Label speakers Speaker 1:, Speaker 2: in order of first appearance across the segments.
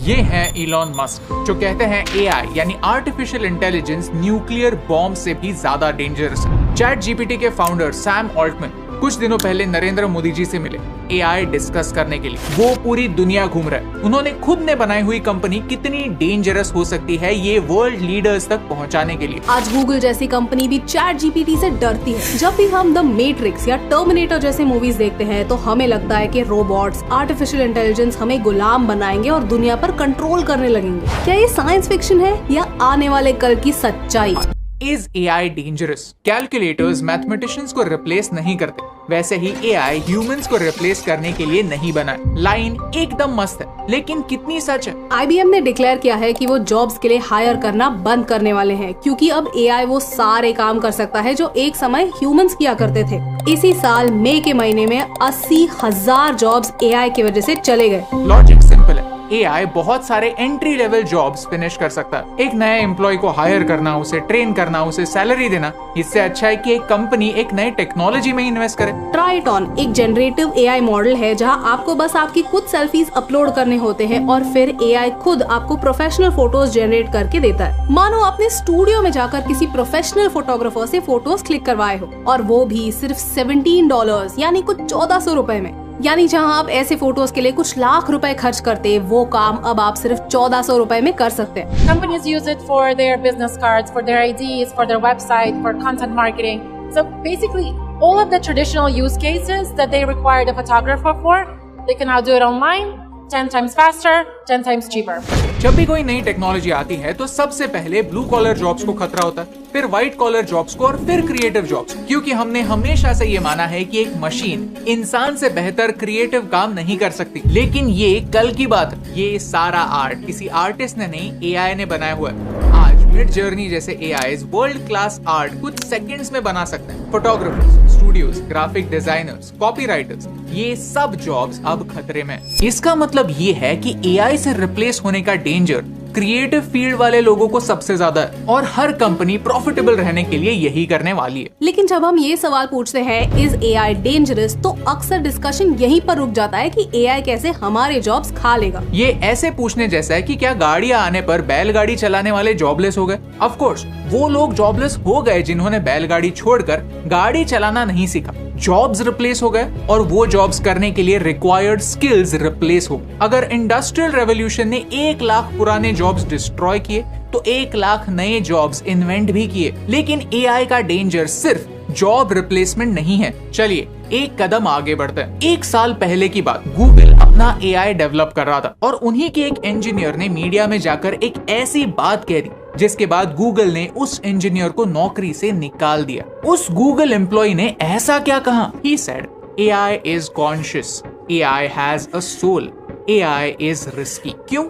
Speaker 1: ये हैं Elon Musk, जो कहते हैं एआई यानी आर्टिफिशियल इंटेलिजेंस न्यूक्लियर बॉम्ब से भी ज्यादा डेंजरस है। चैट जीपीटी के फाउंडर सैम ऑल्टमैन कुछ दिनों पहले नरेंद्र मोदी जी से मिले एआई डिस्कस करने के लिए। वो पूरी दुनिया घूम रहे हैं। उन्होंने खुद ने बनाई हुई कंपनी कितनी डेंजरस हो सकती है ये वर्ल्ड लीडर्स तक पहुंचाने के लिए।
Speaker 2: आज गूगल जैसी कंपनी भी चैट जीपीटी से डरती है। जब भी हम द मैट्रिक्स या टर्मिनेटर जैसे मूवीज देखते हैं तो हमें लगता है कि रोबोट्स, आर्टिफिशियल इंटेलिजेंस हमें गुलाम बनाएंगे और दुनिया पर कंट्रोल करने लगेंगे। क्या ये साइंस फिक्शन है या आने वाले कल की सच्चाई?
Speaker 1: Is AI dangerous? Calculators mathematicians को रिप्लेस नहीं करते, वैसे ही AI ह्यूमंस को रिप्लेस करने के लिए नहीं बना है। लाइन एकदम मस्त है, लेकिन कितनी सच है?
Speaker 2: IBM ने डिक्लेयर किया है कि वो जॉब्स के लिए हायर करना बंद करने वाले हैं, क्योंकि अब AI वो सारे काम कर सकता है जो एक समय ह्यूमंस किया करते थे। इसी साल मई के महीने में 80,000 जॉब्स AI की वजह से चले गए।
Speaker 1: लॉजिक सिंपल है, AI बहुत सारे एंट्री लेवल जॉब्स फिनिश कर सकता है। एक नए एम्प्लॉय को हायर करना, उसे ट्रेन करना, उसे सैलरी देना, इससे अच्छा है कि एक कंपनी एक नई टेक्नोलॉजी में इन्वेस्ट करे।
Speaker 2: ट्राई इट ऑन एक जनरेटिव AI मॉडल है जहां आपको बस आपकी खुद सेल्फीज अपलोड करने होते हैं और फिर AI खुद आपको प्रोफेशनल फोटोज जनरेट करके देता है। मानो अपने स्टूडियो में जाकर किसी प्रोफेशनल फोटोग्राफर से फोटोज क्लिक करवाए हो, और वो भी सिर्फ $17 यानी कुछ 1400 रुपए में। यानी जहां आप ऐसे फोटोज के लिए कुछ लाख रुपए खर्च करते, वो काम अब आप सिर्फ 1400 रुपए में कर सकते हैं।
Speaker 3: Companies use it for their business cards, for their IDs, for their website, for content marketing. So basically, all of the traditional use cases that they required a photographer for, they can now do it online, 10 times faster, 10 times cheaper.
Speaker 1: जब भी कोई नई technology आती है तो सबसे पहले blue collar jobs को खतरा होता है, फिर व्हाइट कॉलर जॉब्स को और फिर क्रिएटिव जॉब्स, क्योंकि हमने हमेशा से ये माना है कि एक मशीन इंसान से बेहतर क्रिएटिव काम नहीं कर सकती। लेकिन ये कल की बात है, ये सारा आर्ट किसी आर्टिस्ट ने नहीं, एआई ने बनाया हुआ है। आज मिड जर्नी जैसे एआईज वर्ल्ड क्लास आर्ट कुछ सेकंड्स में बना सकते हैं। Photographers, studios, graphic designers, copywriters, ये सब जॉब्स अब खतरे में। इसका मतलब ये है कि एआई से रिप्लेस होने का डेंजर क्रिएटिव फील्ड वाले लोगों को सबसे ज्यादा है, और हर कंपनी प्रॉफिटेबल रहने के लिए यही करने वाली है।
Speaker 2: लेकिन जब हम ये सवाल पूछते हैं इज एआई डेंजरस, तो अक्सर डिस्कशन यहीं पर रुक जाता है कि एआई कैसे हमारे जॉब्स खा लेगा।
Speaker 1: ये ऐसे पूछने जैसा है कि क्या गाड़ियां आने पर बैलगाड़ी चलाने वाले जॉबलेस हो गए? ऑफ कोर्स वो लोग जॉबलेस हो गए जिन्होंने बैलगाड़ी छोड़कर गाड़ी चलाना नहीं सीखा। जॉब्स रिप्लेस हो गए और वो जॉब्स करने के लिए रिक्वायर्ड स्किल्स रिप्लेस हो गए। अगर इंडस्ट्रियल रेवोल्यूशन ने 1 लाख पुराने जॉब्स डिस्ट्रॉय किए तो 1 लाख नए जॉब्स इन्वेंट भी किए। लेकिन एआई का डेंजर सिर्फ जॉब रिप्लेसमेंट नहीं है। चलिए एक कदम आगे बढ़ते हैं। 1 साल पहले की बात, गूगल अपना एआई डेवलप कर रहा था और उन्हीं के एक इंजीनियर ने मीडिया में जाकर एक ऐसी बात कह दी जिसके बाद गूगल ने उस इंजीनियर को नौकरी से निकाल दिया। उस गूगल एम्प्लॉय ने ऐसा क्या कहा? He said, AI is conscious, AI has a soul, AI is risky। क्यों?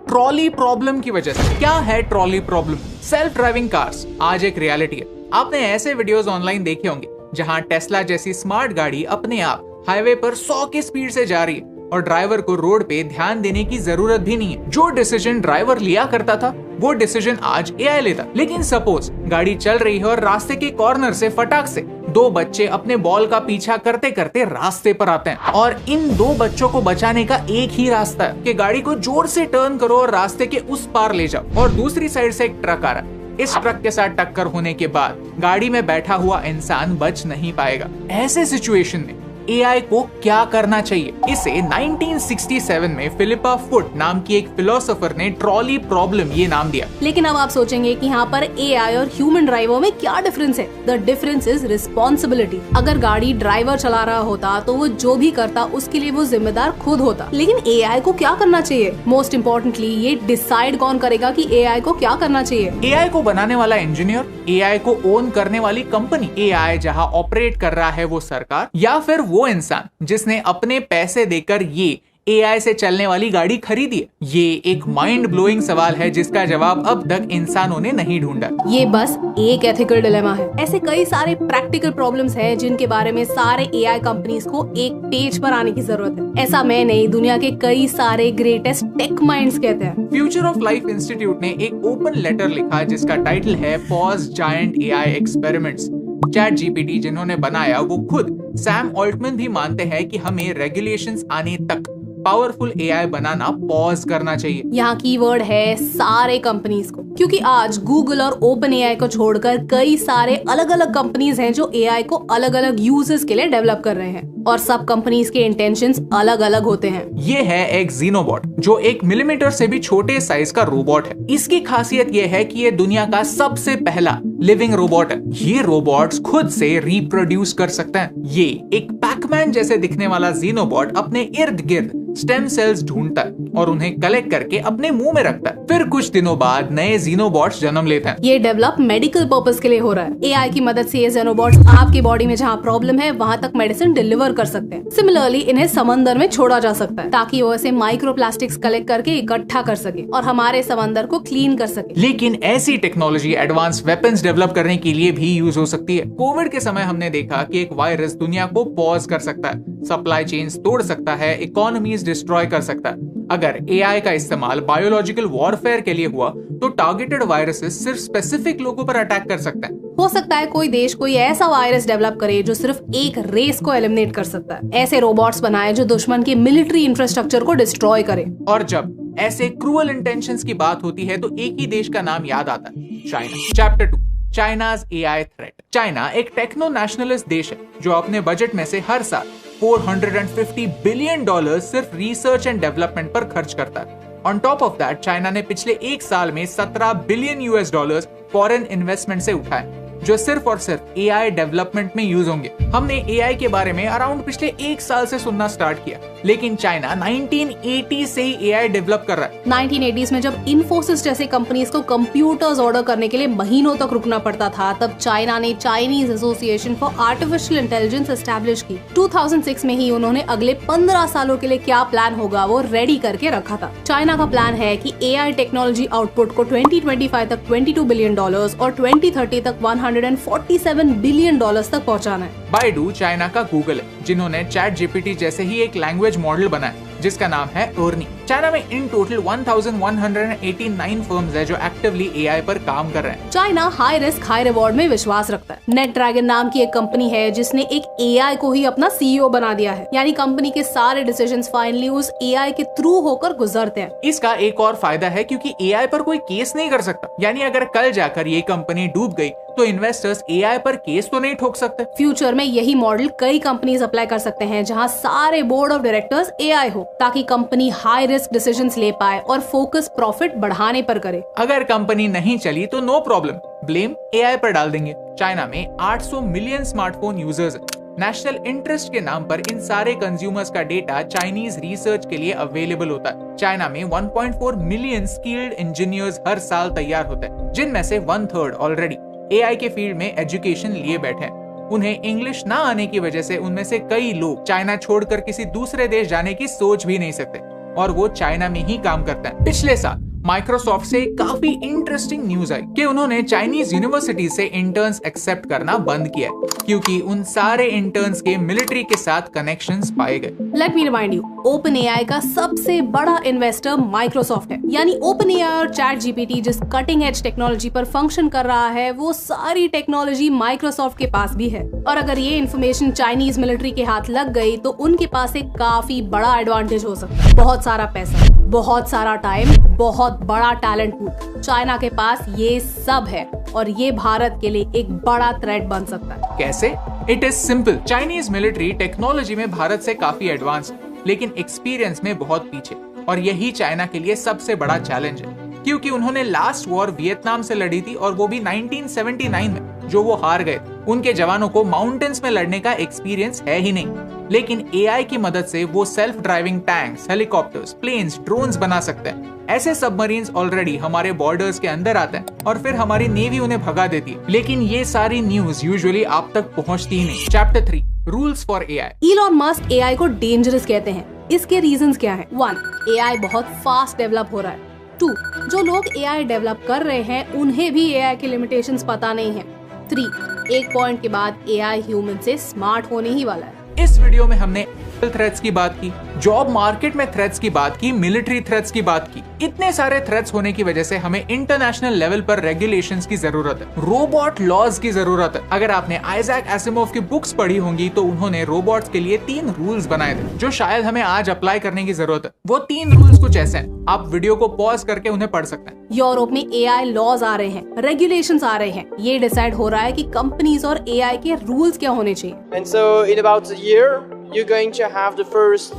Speaker 1: ट्रॉली प्रॉब्लम की वजह से। क्या है trolley problem? Self driving cars आज एक रियलिटी है। आपने ऐसे वीडियोस ऑनलाइन देखे होंगे जहां टेस्ला जैसी स्मार्ट गाड़ी अपने आप हाईवे पर 100 की स्पीड से जा रही है और ड्राइवर को रोड पे ध्यान देने की जरूरत भी नहीं है। जो डिसीजन ड्राइवर लिया करता था वो डिसीजन आज एआई लेता। लेकिन सपोज गाड़ी चल रही है और रास्ते के कॉर्नर से फटाक से 2 बच्चे अपने बॉल का पीछा करते करते रास्ते पर आते हैं, और इन 2 बच्चों को बचाने का एक ही रास्ता है कि गाड़ी को जोर से टर्न करो और रास्ते के उस पार ले जाओ। और दूसरी साइड से एक ट्रक आ रहा है। इस ट्रक के साथ टक्कर होने के बाद गाड़ी में बैठा हुआ इंसान बच नहीं पाएगा। ऐसे सिचुएशन में एआई को क्या करना चाहिए? इसे 1967 में फिलिपा फुट नाम की एक फिलोसोफर ने ट्रॉली प्रॉब्लम ये नाम दिया।
Speaker 2: लेकिन अब आप सोचेंगे कि यहाँ पर एआई और ह्यूमन ड्राइवर में क्या डिफरेंस है? The difference is responsibility. अगर गाड़ी ड्राइवर चला रहा होता तो वो जो भी करता उसके लिए वो जिम्मेदार खुद होता। लेकिन एआई को क्या करना चाहिए? मोस्ट इम्पोर्टेंटली ये डिसाइड कौन करेगा कि एआई को क्या करना चाहिए?
Speaker 1: एआई को बनाने वाला इंजीनियर, एआई को ओन करने वाली कंपनी, एआई जहाँ ऑपरेट कर रहा है वो सरकार, या फिर वो इंसान जिसने अपने पैसे देकर ये एआई से चलने वाली गाड़ी खरीदी है? ये एक माइंड ब्लोइंग सवाल है जिसका जवाब अब तक इंसानों ने नहीं ढूंढा।
Speaker 2: ये बस एक एथिकल डिलेमा है। ऐसे कई सारे प्रैक्टिकल प्रॉब्लम्स हैं जिनके बारे में सारे एआई कंपनीज को एक पेज पर आने की जरूरत है। ऐसा मैं नहीं, दुनिया के कई सारे ग्रेटेस्ट टेक माइंड्स कहते हैं।
Speaker 1: फ्यूचर ऑफ लाइफ इंस्टीट्यूट ने एक ओपन लेटर लिखा जिसका टाइटल है pause giant AI experiments. Chat GPT जिन्होंने बनाया वो खुद सैम ऑल्टमैन भी मानते हैं कि हमें रेगुलेशंस आने तक पावरफुल एआई बनाना पॉज करना चाहिए।
Speaker 2: यहाँ कीवर्ड है सारे कंपनीज को, क्योंकि आज गूगल और ओपन एआई को छोड़कर कई सारे अलग अलग कंपनीज हैं जो एआई को अलग अलग यूजेस के लिए डेवलप कर रहे हैं, और सब कंपनीज के इंटेंशंस अलग अलग होते हैं।
Speaker 1: ये है एक ज़ीनोबॉट, जो 1 मिलीमीटर से भी छोटे साइज का रोबोट है। इसकी खासियत ये है कि ये दुनिया का सबसे पहला लिविंग रोबोट है। ये रोबोट्स खुद से रिप्रोड्यूस कर सकते हैं। ये एक पैकमैन जैसे दिखने वाला ज़ीनोबॉट अपने इर्द गिर्द स्टेम सेल्स ढूंढता है और उन्हें कलेक्ट करके अपने मुंह में रखता है। फिर कुछ दिनों बाद नए ज़ीनोबॉट्स जन्म लेते हैं।
Speaker 2: ये डेवलप मेडिकल पर्पस के लिए हो रहा है। एआई की मदद से ये ज़ीनोबॉट्स आपकी बॉडी में जहाँ प्रॉब्लम है वहाँ तक मेडिसिन डिलीवर कर सकते हैं। सिमिलरली इन्हें समंदर में छोड़ा जा सकता है ताकि वो ऐसे माइक्रोप्लास्टिक्स कलेक्ट करके इकट्ठा कर सके और हमारे समंदर को क्लीन कर सके।
Speaker 1: लेकिन ऐसी टेक्नोलॉजी एडवांस वेपन्स डेवलप करने के लिए भी यूज हो सकती है। कोविड के समय हमने देखा कि एक वायरस दुनिया को पॉज कर सकता है, सप्लाई चेन्स तोड़ सकता है, इकोनॉमीज डिस्ट्रॉय कर सकता है। अगर एआई का इस्तेमाल बायोलॉजिकल वॉरफेयर के लिए हुआ तो टारगेटेड वायरसेस सिर्फ स्पेसिफिक लोगों पर अटैक कर सकते हैं।
Speaker 2: हो सकता है कोई देश कोई ऐसा वायरस डेवलप करे जो सिर्फ एक रेस को एलिमिनेट कर सकता है। ऐसे रोबोट्स बनाए जो दुश्मन के मिलिट्री इंफ्रास्ट्रक्चर को डिस्ट्रॉय करे।
Speaker 1: और जब ऐसे क्रूअल इंटेंशंस की बात होती है तो एक ही देश का नाम याद आता है, China. Chapter 2, China's AI threat. China एक टेक्नो नेशनलिस्ट देश है जो अपने बजट में से हर साल $450 बिलियन सिर्फ रिसर्च एंड डेवलपमेंट पर खर्च करता है। On top of that, China ने पिछले एक साल में $17 बिलियन फॉरेन इन्वेस्टमेंट से उठाए, जो सिर्फ और सिर्फ एआई डेवलपमेंट में यूज होंगे। हमने एआई के बारे में अराउंड पिछले एक साल से सुनना स्टार्ट किया, लेकिन चाइना 1980 से ही एआई डेवलप कर रहा है।
Speaker 2: 1980s में जब इन्फोसिस जैसे कंपनीज को कंप्यूटर्स ऑर्डर करने के लिए महीनों तक रुकना पड़ता था, तब चाइना ने Chinese association for artificial intelligence establish की। 2006 में ही उन्होंने अगले 15 सालों के लिए क्या प्लान होगा वो रेडी करके रखा था। चाइना का प्लान है कि एआई टेक्नोलॉजी आउटपुट को 2025 तक $22 बिलियन और 2030 तक $147 बिलियन तक पहुंचाना है।
Speaker 1: बाइडू चाइना का गूगल है, जिन्होंने चैट जीपीटी जैसे ही एक लैंग्वेज मॉडल बनाया जिसका नाम है अर्नी। चाइना में इन टोटल 1189 फर्म्स है जो एक्टिवली एआई पर काम कर रहे हैं।
Speaker 2: China high risk high reward में विश्वास रखता है। नेट ड्रैगन नाम की एक कंपनी है जिसने एक एआई को ही अपना सीईओ बना दिया है, यानी कंपनी के सारे डिसीजंस फाइनली उस एआई के थ्रू होकर गुजरते हैं।
Speaker 1: इसका एक और फायदा है क्योंकि एआई पर कोई केस नहीं कर सकता, यानी अगर कल जाकर ये कंपनी डूब गई तो इन्वेस्टर्स एआई पर केस तो नहीं ठोक सकते।
Speaker 2: फ्यूचर में यही मॉडल कई कंपनीज अप्लाई कर सकते हैं जहां सारे बोर्ड ऑफ डायरेक्टर्स एआई हो, ताकि कंपनी हाई रिस्क डिसीजंस ले पाए और फोकस प्रॉफिट बढ़ाने पर करे।
Speaker 1: अगर कंपनी नहीं चली तो नो प्रॉब्लम, ब्लेम एआई पर डाल देंगे। चाइना में 800 मिलियन स्मार्टफोन यूजर्स हैं। नेशनल इंटरेस्ट के नाम पर इन सारे कंज्यूमर्स का डेटा चाइनीज रिसर्च के लिए अवेलेबल होता है। चाइना में 1.4 मिलियन स्किल्ड इंजीनियर्स हर साल तैयार होते हैं, जिनमें से 1/3 ऑलरेडी एआई के फील्ड में एजुकेशन लिए बैठे हैं। उन्हें इंग्लिश ना आने की वजह से उनमें से कई लोग चाइना छोड़कर किसी दूसरे देश जाने की सोच भी नहीं सकते और वो चाइना में ही काम करते हैं। पिछले साल माइक्रोसॉफ्ट से काफी इंटरेस्टिंग न्यूज आई कि उन्होंने चाइनीज यूनिवर्सिटी से इंटर्न्स एक्सेप्ट करना बंद किया है, क्योंकि उन सारे इंटर्न्स के मिलिट्री के साथ कनेक्शंस पाए गए।
Speaker 2: Let me remind you, open AI का सबसे बड़ा इन्वेस्टर माइक्रोसॉफ्ट है, यानी ओपन एआई और चैट जीपीटी जिस कटिंग एज टेक्नोलॉजी पर फंक्शन कर रहा है वो सारी टेक्नोलॉजी माइक्रोसॉफ्ट के पास भी है। और अगर ये इन्फॉर्मेशन चाइनीज मिलिट्री के हाथ लग गई तो उनके पास एक काफी बड़ा एडवांटेज हो सकता है। बहुत सारा पैसा, बहुत सारा टाइम, बहुत बड़ा टैलेंट पूल, चाइना के पास ये सब है और ये भारत के लिए एक बड़ा थ्रेट बन सकता है।
Speaker 1: कैसे? It is simple. Chinese military technology में भारत से काफी एडवांस है, लेकिन एक्सपीरियंस में बहुत पीछे, और यही चाइना के लिए सबसे बड़ा चैलेंज है, क्योंकि उन्होंने लास्ट वॉर वियतनाम से लड़ी थी और वो भी 1979 में, जो वो हार गए। उनके जवानों को माउंटेन्स में लड़ने का एक्सपीरियंस है ही नहीं, लेकिन एआई की मदद से वो self driving tanks, helicopters, planes, drones बना सकते हैं। ऐसे सबमरीन्स ऑलरेडी हमारे बॉर्डर्स के अंदर आते हैं और फिर हमारी नेवी उन्हें भगा देती है, लेकिन ये सारी न्यूज यूजुअली आप तक पहुंचती ही नहीं। Chapter 3, rules for AI.
Speaker 2: Elon Musk AI को डेंजरस कहते हैं। इसके रीजंस क्या हैं? 1, एआई बहुत फास्ट डेवलप हो रहा है। 2, जो लोग एआई डेवलप कर रहे हैं उन्हें भी एआई के लिमिटेशंस पता नहीं है। 3, एक पॉइंट के बाद एआई ह्यूमन से स्मार्ट होने ही वाला है।
Speaker 1: इस वीडियो में हमने थ्रेट्स की बात की, जॉब मार्केट में थ्रेट्स की बात की, मिलिट्री थ्रेट्स की बात की। इतने सारे थ्रेट्स होने की वजह से हमें इंटरनेशनल लेवल पर रेगुलेशंस की जरूरत है, रोबोट लॉज की जरूरत है। अगर आपने आइजैक एसिमोव की बुक्स पढ़ी होंगी तो उन्होंने रोबोट्स के लिए 3 रूल्स बनाए थे जो शायद हमें आज अप्लाई करने की जरूरत है। वो 3 रूल्स कुछ ऐसे हैं, आप वीडियो को पॉज करके उन्हें पढ़ सकते हैं।
Speaker 2: यूरोप में एआई लॉज आ रहे हैं, रेगुलेशंस आ रहे हैं। ये डिसाइड हो रहा है कि कंपनीज और एआई के रूल्स क्या होने चाहिए।
Speaker 4: And so in about a year, you're going to have the first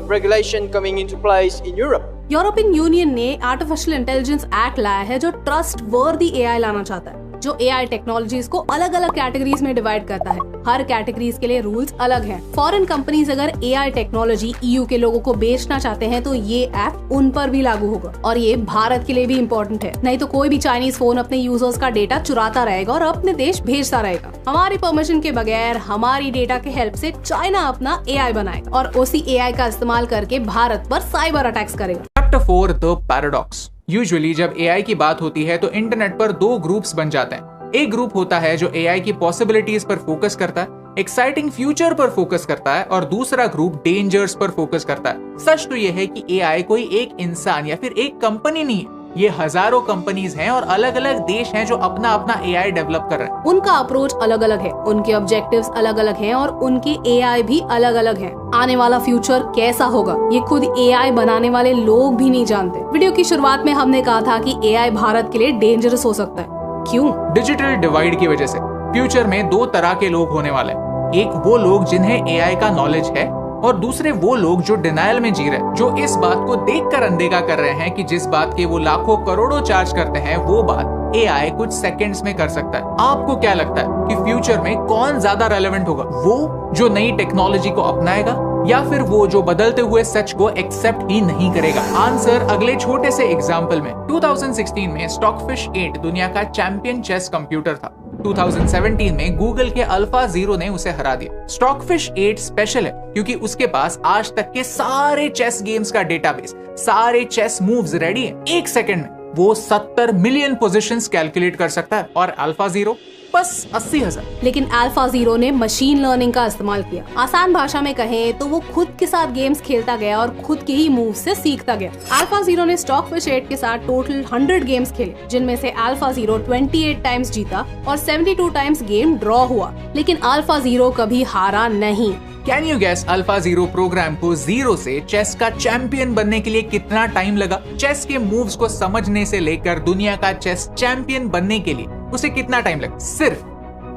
Speaker 4: regulation coming into place in Europe.
Speaker 2: European union ने आर्टिफिशियल इंटेलिजेंस एक्ट लाया है जो ट्रस्ट वर्दी एआई लाना चाहता है, जो एआई टेक्नोलॉजीज को अलग अलग कैटेगरीज में डिवाइड करता है। हर कैटेगरीज के लिए रूल्स अलग हैं। फॉरेन कंपनीज अगर एआई टेक्नोलॉजी ईयू के लोगों को बेचना चाहते हैं तो ये एक्ट उन पर भी लागू होगा, और ये भारत के लिए भी इम्पोर्टेंट है। नहीं तो कोई भी चाइनीज फोन अपने यूजर्स का डेटा चुराता रहेगा और अपने देश भेजता रहेगा। हमारी परमिशन के बगैर हमारी डेटा के हेल्प से चाइना अपना एआई बनाएगा और उसी एआई का इस्तेमाल करके भारत पर साइबर अटैक्स करेगा।
Speaker 1: Chapter 4 the paradox. यूजुअली जब एआई की बात होती है तो इंटरनेट पर 2 ग्रुप्स बन जाते हैं। एक ग्रुप होता है जो एआई की पॉसिबिलिटीज पर फोकस करता है, एक्साइटिंग फ्यूचर पर फोकस करता है, और दूसरा ग्रुप डेंजर्स पर फोकस करता है। सच तो यह है कि एआई कोई एक इंसान या फिर एक कंपनी नहीं है, ये हजारों कंपनीज हैं और अलग अलग देश हैं जो अपना अपना एआई डेवलप कर रहे हैं।
Speaker 2: उनका अप्रोच अलग अलग है, उनके ऑब्जेक्टिव्स अलग अलग हैं और उनके एआई भी अलग अलग हैं। आने वाला फ्यूचर कैसा होगा ये खुद एआई बनाने वाले लोग भी नहीं जानते। वीडियो की शुरुआत में हमने कहा था कि एआई भारत के लिए डेंजरस हो सकता है। क्यों?
Speaker 1: डिजिटल डिवाइड की वजह से फ्यूचर में 2 तरह के लोग होने वाले हैं। एक वो लोग जिन्हें एआई का नॉलेज है, और दूसरे वो लोग जो डिनायल में जी रहे हैं, जो इस बात को देखकर अनदेखा कर रहे हैं कि जिस बात के वो लाखों करोड़ों चार्ज करते हैं वो बात एआई कुछ सेकंड्स में कर सकता है। आपको क्या लगता है कि फ्यूचर में कौन ज्यादा रेलेवेंट होगा, वो जो नई टेक्नोलॉजी को अपनाएगा या फिर वो जो बदलते हुए सच को एक्सेप्ट ही नहीं करेगा? आंसर अगले छोटे से एग्जाम्पल में। 2016 में स्टॉकफिश 8 दुनिया का चैंपियन चेस कंप्यूटर था। 2017 में गूगल के AlphaZero ने उसे हरा दिया। स्टॉकफिश 8 स्पेशल है क्योंकि उसके पास आज तक के सारे चेस गेम्स का डेटाबेस, सारे चेस मूव्स रेडी है। 1 सेकंड में वो 70 मिलियन पोजीशंस कैलकुलेट कर सकता है, और AlphaZero बस 80,000।
Speaker 2: लेकिन AlphaZero ने मशीन लर्निंग का इस्तेमाल किया। आसान भाषा में कहें तो वो खुद के साथ गेम्स खेलता गया और खुद के ही मूव से सीखता गया। AlphaZero ने स्टॉकफिश 8 के साथ टोटल 100 गेम्स खेले, जिनमें से AlphaZero 28 टाइम्स जीता और 72 टाइम्स गेम ड्रॉ हुआ, लेकिन AlphaZero कभी हारा नहीं।
Speaker 1: Can you guess AlphaZero program को 0 से चेस का चैंपियन बनने के लिए कितना टाइम लगा? चेस के मूव्स को समझने से लेकर दुनिया का चेस चैंपियन बनने के लिए उसे कितना टाइम लगा? सिर्फ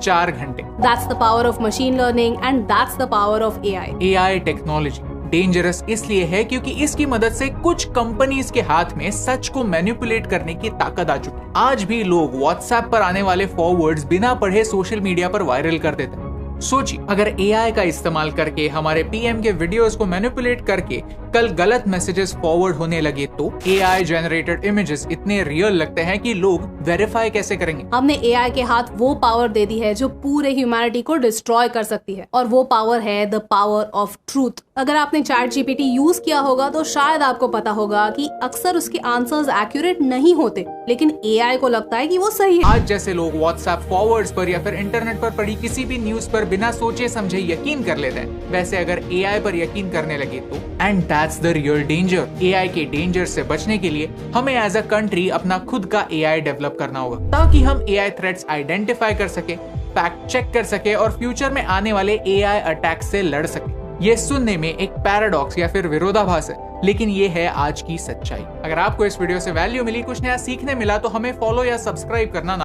Speaker 1: 4 घंटे।
Speaker 2: That's the power of machine learning and that's the power of AI.
Speaker 1: AI technology dangerous इसलिए है क्योंकि इसकी मदद से कुछ कंपनीज के हाथ में सच को मैनिपुलेट करने की ताकत आ चुकी है। आज भी लोग व्हाट्सएप पर आने वाले फॉरवर्ड्स बिना पढ़े सोशल मीडिया पर वायरल कर देते हैं। सोचिए, अगर एआई का इस्तेमाल करके हमारे पीएम के वीडियोस को मैनिपुलेट करके कल गलत मैसेजेस फॉरवर्ड होने लगे तो एआई जनरेटेड इमेजेस इतने रियल लगते हैं कि लोग वेरीफाई कैसे करेंगे?
Speaker 2: हमने एआई के हाथ वो पावर दे दी है जो पूरे ह्यूमैनिटी को डिस्ट्रॉय कर सकती है, और वो पावर है द पावर ऑफ ट्रूथ। अगर आपने ChatGPT यूज किया होगा तो शायद आपको पता होगा कि अक्सर उसके आंसर्स एक्यूरेट नहीं होते, लेकिन एआई को लगता है कि वो सही है।
Speaker 1: आज जैसे लोग व्हाट्सएप फॉरवर्ड्स पर या फिर इंटरनेट पर पढ़ी किसी भी न्यूज पर बिना सोचे समझे यकीन कर लेते हैं, वैसे अगर एआई पर यकीन करने लगे तो, and that's the real danger. AI के डेंजर से बचने के लिए हमें एज अ कंट्री अपना खुद का एआई डेवलप करना होगा, ताकि हम एआई थ्रेट्स आइडेंटिफाई कर सके, फैक्ट चेक कर सके और फ्यूचर में आने वाले एआई अटैक से लड़ सके। ये सुनने में एक पैराडॉक्स या फिर विरोधाभास है, लेकिन ये है आज की सच्चाई। अगर आपको इस वीडियो से वैल्यू मिली, कुछ नया सीखने मिला, तो हमें फॉलो या सब्सक्राइब करना